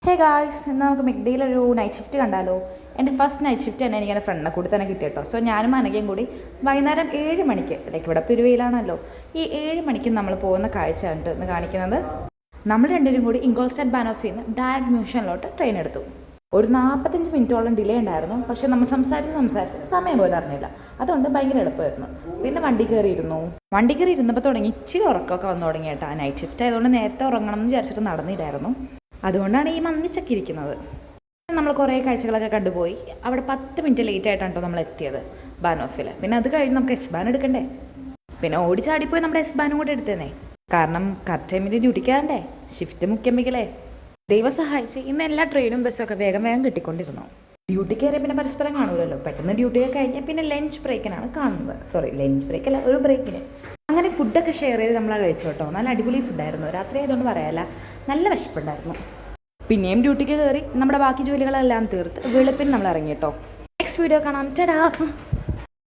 Hey guys, എന്നാൽ നമുക്ക് മിഡ്ഡേയിലൊരു night shift കണ്ടാലോ. എൻ്റെ ഫസ്റ്റ് നൈറ്റ് ഷിഫ്റ്റ് തന്നെ എനിക്ക് എൻ്റെ ഫ്രണ്ടിനെ കൂടി തന്നെ കിട്ടി കേട്ടോ. സോ ഞാനും അനഘയും കൂടി വൈകുന്നേരം 7 മണിക്ക്, ലൈക്ക് ഇവിടെ പെരുവയിലാണല്ലോ, ഈ 7 മണിക്ക് നമ്മൾ പോകുന്ന കാഴ്ച കണ്ട് ഇന്ന് കാണിക്കുന്നത്. നമ്മൾ രണ്ടുപേരും കൂടി ഇംഗോൾസ്റ്റാഡ് ബാനോഫിൽ നിന്ന് ഡയറക്റ്റ് മ്യൂസിയമിലോട്ട് ട്രെയിൻ എടുത്തു. ഒരു 45 മിനിറ്റോളം ഡിലേ ഉണ്ടായിരുന്നു. പക്ഷേ നമ്മൾ സംസാരിച്ച് സമയം പോലും അറിഞ്ഞില്ല. അതുകൊണ്ട് ഭയങ്കര എളുപ്പമായിരുന്നു. പിന്നെ വണ്ടി കയറി ഇരുന്നപ്പോൾ തുടങ്ങി ഇച്ചിരി ഉറക്കമൊക്കെ വന്നു തുടങ്ങി കേട്ടോ. നൈറ്റ് ഷിഫ്റ്റ് ആയതുകൊണ്ട് നേരത്തെ ഉറങ്ങണം എന്ന് വിചാരിച്ചിട്ട് നടന്നില്ലായിരുന്നു. അതുകൊണ്ടാണ് ഈ മന്ദിച്ചൊക്കെ ഇരിക്കുന്നത്. നമ്മൾ കുറേ കാഴ്ചകളൊക്കെ കണ്ടുപോയി. അവിടെ 10 മിനിറ്റ് ലേറ്റ് ആയിട്ടാണ് കേട്ടോ നമ്മൾ എത്തിയത് ബാനോഫിൽ. പിന്നെ അത് കഴിഞ്ഞ് നമുക്ക് എസ് ബാൻ എടുക്കണ്ടേ. പിന്നെ ഓടിച്ചാടിപ്പോയി നമ്മുടെ എസ് ബാനും കൂടെ എടുത്തേന്നേ. കാരണം കറക്റ്റ് ടൈമിൽ ഡ്യൂട്ടിക്കാരണ്ടേ, ഷിഫ്റ്റ് മുഖ്യമിക്കലേ. ദൈവം സഹായിച്ച് ഇന്ന് എല്ലാ ട്രെയിനും ബസ്സും ഒക്കെ വേഗം കിട്ടിക്കൊണ്ടിരുന്നു. ഡ്യൂട്ടി കയറിയ പിന്നെ പരസ്പരം കാണുമല്ലോ. പെട്ടെന്ന് ഡ്യൂട്ടിയൊക്കെ കഴിഞ്ഞാൽ പിന്നെ ലഞ്ച് ബ്രേക്കിനാണ് കാണുന്നത്. ലഞ്ച് ബ്രേക്കല്ല, ഒരു ബ്രേക്കിന്. അങ്ങനെ ഫുഡൊക്കെ ഷെയർ ചെയ്ത് നമ്മൾ കഴിച്ചു കേട്ടോ. നല്ല അടിപൊളി ഫുഡായിരുന്നു. രാത്രി ആയതുകൊണ്ട് പറയാല്ല, നല്ല വിശപ്പുണ്ടായിരുന്നു. പിന്നെയും ഡ്യൂട്ടിക്ക് കയറി നമ്മുടെ ബാക്കി ജോലികളെല്ലാം തീർത്ത് വെളുപ്പിന് നമ്മൾ ഇറങ്ങി കേട്ടോ. നെക്സ്റ്റ് വീഡിയോ കാണാം. ടാ.